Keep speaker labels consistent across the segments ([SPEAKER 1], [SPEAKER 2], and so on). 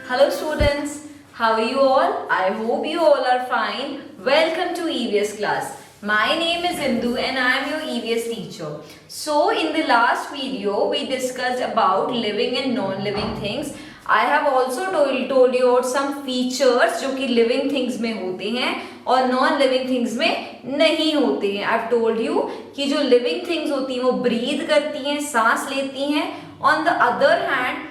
[SPEAKER 1] Hello students, how are you all? I hope you all are fine. Welcome to EVS class. My name is Indu and I am your EVS teacher. So in the last video we discussed about living and non-living things. I have also told you about some features जो कि living things में होते हैं और non-living things में नहीं होते हैं. I've told you कि जो living things होती हैं वो breathe करती हैं, सांस लेती हैं. On the other hand,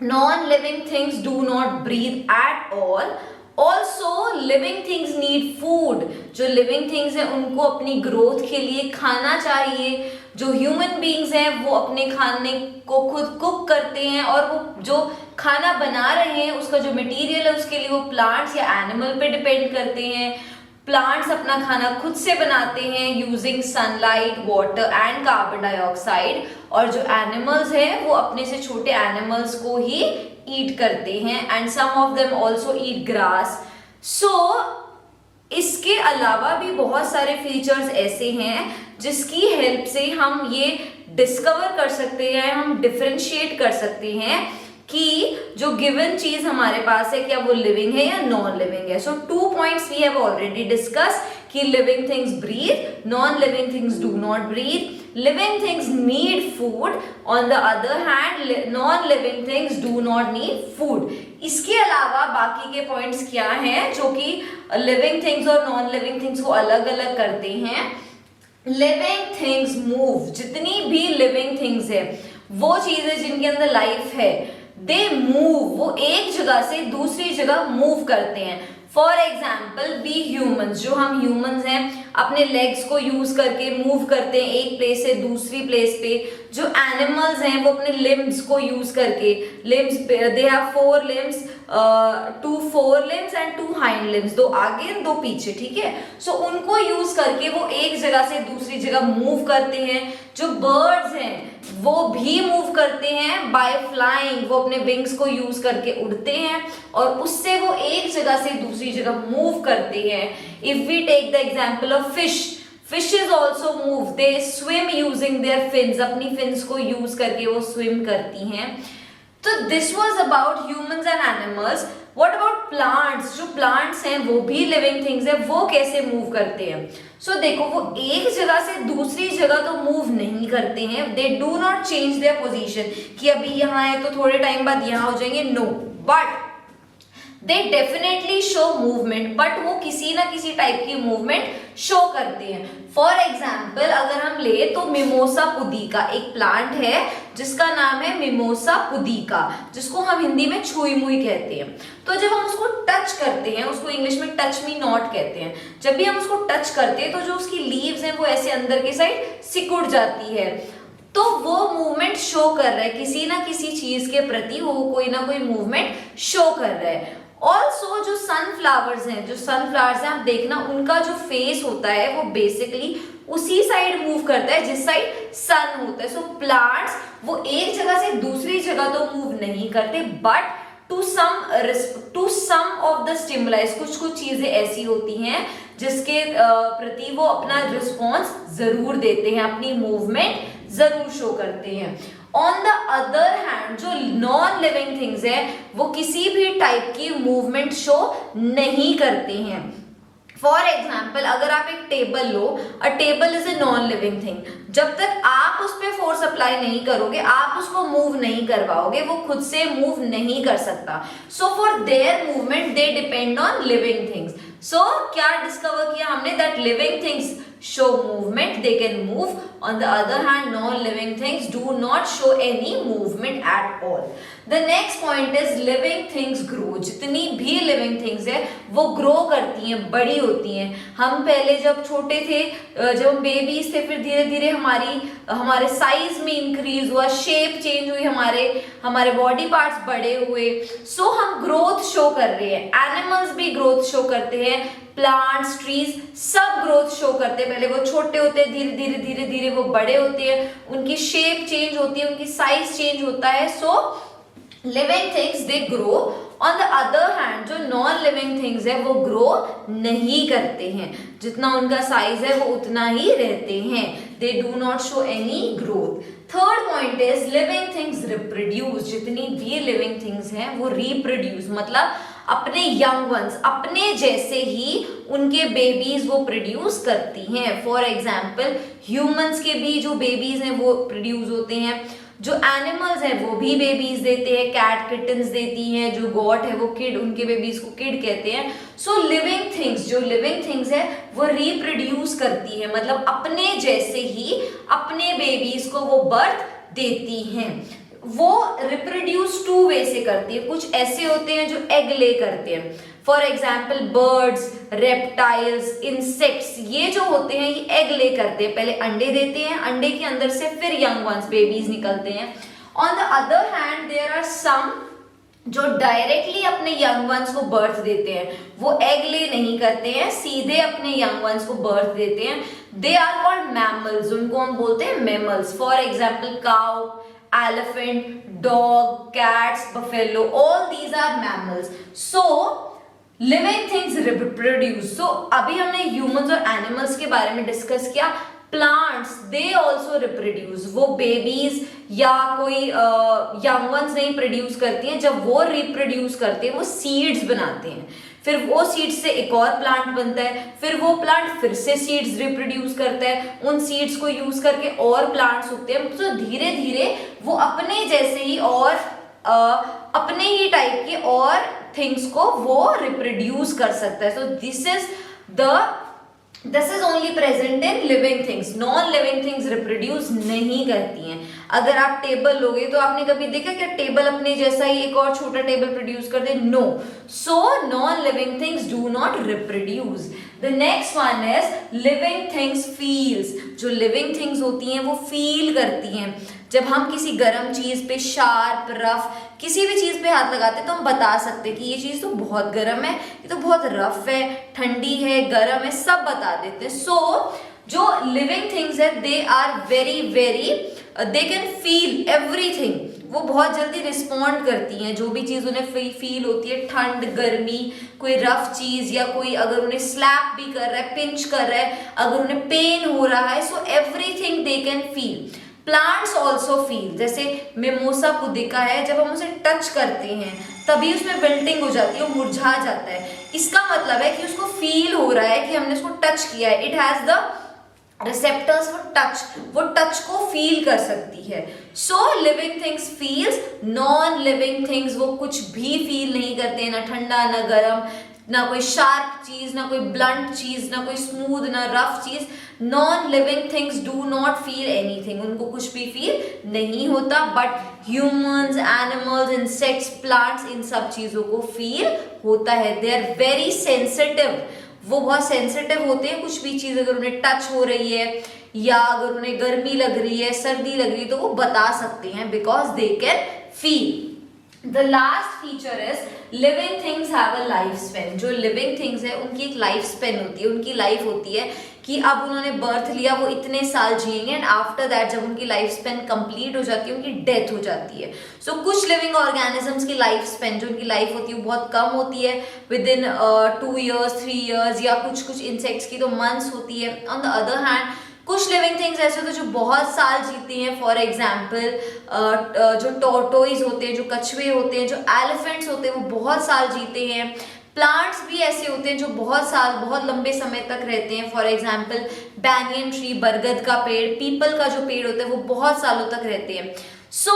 [SPEAKER 1] non-living things do not breathe at all. Also living things need food. जो living things हैं उनको अपनी growth के लिए खाना चाहिए. जो human beings हैं वो अपने खाने को खुद cook करते हैं और वो जो खाना बना रहे हैं उसका जो मटेरियल है उसके लिए वो प्लांट्स या एनिमल पे डिपेंड करते हैं. प्लांट्स अपना खाना खुद से बनाते हैं using sunlight, water and carbon dioxide. और जो एनिमल्स हैं वो अपने से छोटे एनिमल्स को ही ईट करते हैं and some of them also eat grass. So इसके अलावा भी बहुत सारे फीचर्स ऐसे हैं जिसकी हेल्प से हम ये डिस्कवर कर सकते हैं, हम डिफरेंशिएट कर सकते हैं कि जो गिवन चीज हमारे पास है क्या वो लिविंग है या नॉन लिविंग है. So 2 points we have already discuss कि living things breathe, non living things do not breathe. Living things need food, on the other hand non living things do not need food. इसके अलावा बाकी के points क्या हैं जो कि living things और नॉन लिविंग थिंग्स को अलग अलग करते हैं. Living things move. जितनी भी लिविंग थिंग्स है वो चीजें जिनके अंदर लाइफ है दे मूव. वो एक जगह से दूसरी जगह मूव करते हैं. फॉर एग्जाम्पल वी ह्यूमन्स, जो हम ह्यूमन्स हैं अपने लेग्स को यूज करके मूव करते हैं एक प्लेस से दूसरी प्लेस पे. जो एनिमल्स हैं वो अपने लिम्स को यूज करके, limbs they have 4 limbs, 2 four limbs and 2 hind limbs, 2 आगे 2 पीछे. ठीक है, सो उनको यूज करके वो एक जगह से दूसरी जगह मूव करते हैं. जो बर्ड्स हैं वो भी मूव करते हैं बाय फ्लाइंग. वो अपने विंग्स को यूज करके उड़ते हैं और उससे वो एक जगह से दूसरी जगह मूव करते हैं. If we take the example of fishes also move. they swim using their fins. अपनी fins को यूज करके वो swim करती हैं. तो this was about humans and animals. What about plants? जो plants हैं वो भी living things हैं, वो कैसे move करते हैं? So देखो, वो एक जगह से दूसरी जगह तो move नहीं करते हैं. They do not change their position कि अभी यहाँ है तो थोड़े टाइम बाद यहाँ हो जाएंगे. No, but they definitely show movement. but वो किसी ना किसी टाइप की मूवमेंट शो करते हैं. फॉर एग्जाम्पल अगर हम ले तो मिमोसा पुदीका एक प्लांट है जिसका नाम है मिमोसा पुदीका, जिसको हम हिंदी में छुई मुई कहते हैं. तो जब हम उसको टच करते हैं, उसको इंग्लिश में टच मी नॉट कहते हैं, जब भी हम उसको टच करते हैं तो जो उसकी लीव्स हैं वो ऐसे अंदर की साइड सिकुड़ जाती है. तो वो मूवमेंट शो कर रहा है किसी ना किसी चीज के प्रति, वो कोई ना कोई मूवमेंट शो कर रहा है. ऑल्सो जो सनफ्लावर्स हैं आप देखना उनका जो फेस होता है वो बेसिकली उसी साइड मूव करता है जिस साइड सन होता है. सो प्लांट्स वो एक जगह से दूसरी जगह तो मूव नहीं करते, but to some of the stimulus कुछ चीजें ऐसी होती हैं जिसके प्रति वो अपना रिस्पॉन्स जरूर देते हैं, अपनी मूवमेंट जरूर शो करते हैं. ऑन द अदर हैंड जो नॉन लिविंग थिंग्स है वो किसी भी टाइप की मूवमेंट शो नहीं करते हैं. फॉर एग्जाम्पल अगर आप एक table low, a table is a non living thing. जब तक आप उस पर फोर्स अप्लाई नहीं करोगे, आप उसको मूव नहीं करवाओगे, वो खुद से मूव नहीं कर सकता. So for their movement they depend on living things. So क्या डिस्कवर किया हमने? That living things show movement, they can move. On the other hand, non-living things do not show any movement at all. The next point is living things grow. जितनी भी living things है वो grow करती हैं, बड़ी होती हैं. हम पहले जब छोटे थे, जब हम बेबीज थे, फिर धीरे धीरे हमारे साइज में इंक्रीज हुआ, शेप चेंज हुई, हमारे बॉडी पार्ट्स बड़े हुए. सो हम ग्रोथ शो कर रहे हैं. एनिमल्स भी ग्रोथ शो करते हैं, प्लांट्स, ट्रीज सब ग्रोथ शो करते हैं. पहले वो छोटे होते हैं, धीरे धीरे वो बड़े होते हैं, उनकी शेप चेंज होती है, उनकी साइज चेंज होता है. So living things they grow. On the other hand जो नॉन लिविंग थिंग्स है वो ग्रो नहीं करते हैं, जितना उनका साइज है वो उतना ही रहते हैं, they do not show any growth. Third point is living things reproduce, जितनी भी लिविंग थिंग्स हैं वो रिप्रोड्यूस मतलब अपने यंग वंस, अपने जैसे ही उनके बेबीज वो प्रोड्यूस करती हैं। फॉर एग्जाम्पल ह्यूमंस के भी जो बेबीज हैं वो प्रोड्यूस होते हैं, जो एनिमल्स हैं वो भी बेबीज देते हैं, कैट किटन्स देती हैं, जो गॉट है वो किड, उनके बेबीज को किड कहते हैं। सो लिविंग थिंग्स, जो लिविंग थिंग्स है वो रिप्रोड्यूस करती है, मतलब अपने जैसे ही अपने बेबीज को वो बर्थ देती हैं। वो रिप्रोड्यूस टू वे से करती है, कुछ ऐसे होते हैं जो एग ले करते हैं, for example birds, reptiles, insects, ये जो होते हैं ये एग ले करते हैं, पहले अंडे देते हैं, अंडे के अंदर से फिर यंग वंस बेबीज निकलते हैं। On the other hand there are some जो डायरेक्टली अपने यंग वंस को बर्थ देते हैं, वो एग ले नहीं करते हैं, सीधे अपने यंग वंस को बर्थ देते हैं। दे आर कॉल्ड मैमल्स, उनको हम बोलते हैं mammals. For example cow, elephant, dog, cats, buffalo, all these are mammals. So living things reproduce. So अभी हमने humans और animals के बारे में डिस्कस किया। प्लांट्स दे ऑल्सो रिप्रोड्यूस, वो बेबीज या कोई यंग वंस नहीं प्रोड्यूस करती हैं, जब वो रिप्रोड्यूस करते हैं वो सीड्स बनाते हैं, फिर वो सीड्स से एक और प्लांट बनता है, फिर वो प्लांट फिर से सीड्स रिप्रोड्यूस करता है, उन सीड्स को यूज करके और प्लांट्स उगते हैं। तो धीरे धीरे वो अपने जैसे ही और अपने ही टाइप के और थिंग्स को वो रिप्रोड्यूस कर सकता है। So this is only present in living things, non living things reproduce नहीं करती हैं। अगर आप टेबल लोगे तो आपने कभी देखा क्या टेबल अपने जैसा ही एक और छोटा टेबल प्रोड्यूस कर दे? No. So non living things do not reproduce. The next one is living things feels, जो लिविंग थिंग्स होती हैं वो फील करती हैं। जब हम किसी गर्म चीज पे, शार्प, रफ किसी भी चीज पे हाथ लगाते हैं तो हम बता सकते हैं कि ये चीज तो बहुत गर्म है, ये तो बहुत रफ है, ठंडी है, गर्म है, सब बता देते हैं। सो जो लिविंग थिंग्स है they are very they can feel everything, वो बहुत जल्दी रिस्पॉन्ड करती हैं, जो भी चीज उन्हें फील होती है, ठंड, गर्मी, कोई रफ चीज या कोई अगर उन्हें स्लैप भी कर रहा है, पिंच कर रहा है, अगर उन्हें पेन हो रहा है, so everything they can feel. Plants also feel, जैसे मिमोसा पुदिका है, जब हम उसे टच करते हैं तभी उसमें विल्टिंग हो जाती है, वो मुरझा जाता है, इसका मतलब है कि उसको फील हो रहा है कि हमने उसको टच किया है, it has the receptors for touch, वो टच को फील कर सकती है। So living things feels, non living things वो कुछ भी फील नहीं करते, ना ठंडा ना गर्म, ना कोई शार्प चीज, ना कोई ब्लंट चीज, ना कोई स्मूथ ना रफ चीज। Non living things do not feel anything, उनको कुछ भी फील नहीं होता, but humans, animals, insects, plants, इन सब चीजों को फील होता है। दे आर वेरी सेंसिटिव, वो बहुत सेंसिटिव होते हैं, कुछ भी चीज अगर उन्हें टच हो रही है या अगर उन्हें गर्मी लग रही है, सर्दी लग रही है, तो वो बता सकते हैं because they can feel. The last feature is living things have a life span. जो living things है उनकी एक लाइफ स्पेन होती है, उनकी लाइफ होती है कि अब उन्होंने बर्थ लिया, वो इतने साल जिएंगे एंड आफ्टर दैट जब उनकी लाइफ स्पेन कंप्लीट हो जाती है उनकी डेथ हो जाती है। सो कुछ लिविंग ऑर्गेनिजम्स की लाइफ स्पेन जो उनकी लाइफ होती है वो बहुत कम होती है, विद इन 2 years 3 years, या कुछ इंसेक्ट्स की तो मंथ्स होती है। ऑन द अदर हैंड कुछ लिविंग थिंग्स ऐसे होते हैं जो बहुत साल जीती हैं, फॉर एग्जाम्पल जो टॉर्टोइज होते हैं, जो कछुए होते हैं, जो एलिफेंट्स होते हैं वो बहुत साल जीते हैं। प्लांट्स भी ऐसे होते हैं जो बहुत साल, बहुत लंबे समय तक रहते हैं, फॉर एग्जाम्पल बैनियन ट्री, बरगद का पेड़, पीपल का जो पेड़ होता है वो बहुत सालों तक रहते हैं। सो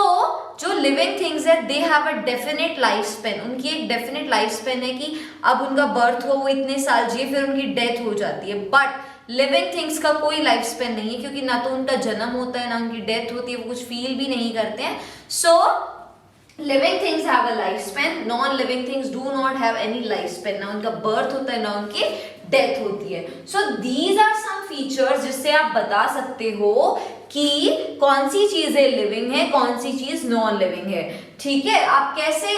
[SPEAKER 1] जो लिविंग थिंग्स है they have a definite life Spain, उनकी एक डेफिनेट लाइफ स्पेन है कि अब उनका बर्थ हो, वो इतने साल जिए, फिर उनकी डेथ हो जाती है। बट लिविंग थिंग्स का कोई लाइफ स्पेन नहीं है, क्योंकि ना तो उनका जन्म होता है ना उनकी डेथ होती है, वो कुछ फील भी नहीं करते हैं। So living things have a life span, non living things do not have any life span, ना उनका बर्थ होता है ना उनकी डेथ होती है। So these are some features जिससे आप बता सकते हो कि कौन सी चीजें लिविंग है, कौन सी चीज नॉन लिविंग है। ठीक है, आप कैसे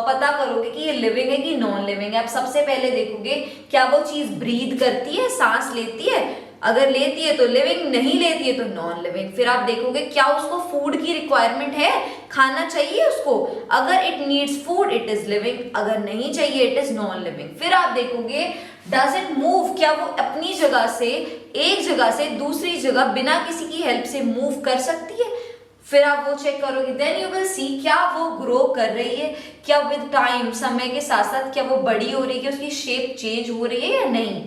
[SPEAKER 1] पता करोगे कि ये लिविंग है कि नॉन लिविंग है? आप सबसे पहले देखोगे क्या वो चीज ब्रीथ करती है, सांस लेती है? अगर लेती है तो लिविंग, नहीं लेती है तो नॉन लिविंग। फिर आप देखोगे क्या उसको फूड की रिक्वायरमेंट है, खाना चाहिए उसको, अगर it needs food it is living, अगर नहीं चाहिए इट इज नॉन लिविंग। फिर आप देखोगे डज इट मूव, क्या वो अपनी जगह से, एक जगह से दूसरी जगह बिना किसी की हेल्प से मूव कर सकती है। फिर आप वो चेक करोगे, देन यू विल सी क्या वो ग्रो कर रही है, क्या विद टाइम, समय के साथ साथ क्या वो बड़ी हो रही है, क्या उसकी शेप चेंज हो रही है या नहीं।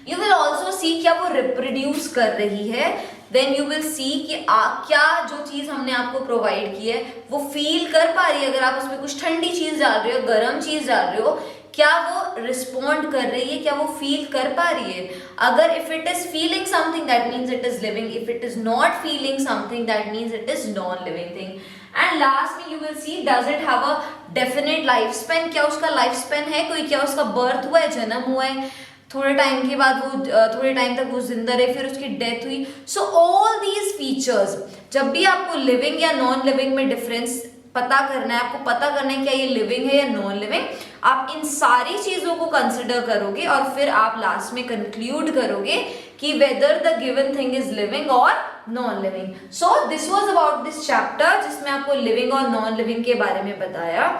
[SPEAKER 1] यू विल ऑल्सो सी क्या वो रिप्रोड्यूस कर रही है। देन यू विल सी कि क्या जो चीज हमने आपको प्रोवाइड की है वो फील कर पा रही है। अगर आप उसमें कुछ ठंडी चीज डाल रहे हो, गर्म चीज डाल रहे हो, क्या वो रिस्पॉन्ड कर रही है, क्या वो फील कर पा रही है। अगर if it is feeling something that means it is living, if it is not feeling something that means it is non living thing. And last में you will see does it have a definite life span, क्या उसका life span है कोई, क्या उसका birth हुआ है, जन्म हुआ है, थोड़े टाइम के बाद वो थोड़े टाइम तक वो जिंदा रहे, फिर उसकी डेथ हुई। सो ऑल दीज फीचर्स, जब भी आपको लिविंग या नॉन लिविंग में डिफरेंस पता करना है, आपको पता करना है क्या ये लिविंग है या नॉन लिविंग, आप इन सारी चीजों को कंसिडर करोगे और फिर आप लास्ट में कंक्लूड करोगे कि whether the given thing is living और non living. So this was about this chapter, जिसमें आपको लिविंग और नॉन लिविंग के बारे में बताया।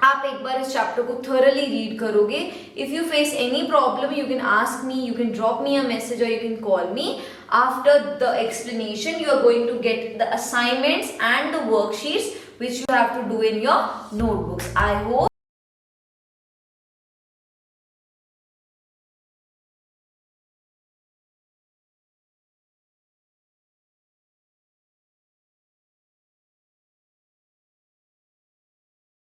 [SPEAKER 1] आप एक बार इस चैप्टर को थोरली रीड करोगे। If you face any problem you can ask me, you can drop me a message और you can call me. After the explanation you are going to get the assignments and the worksheets which you have to do in your notebooks. I hope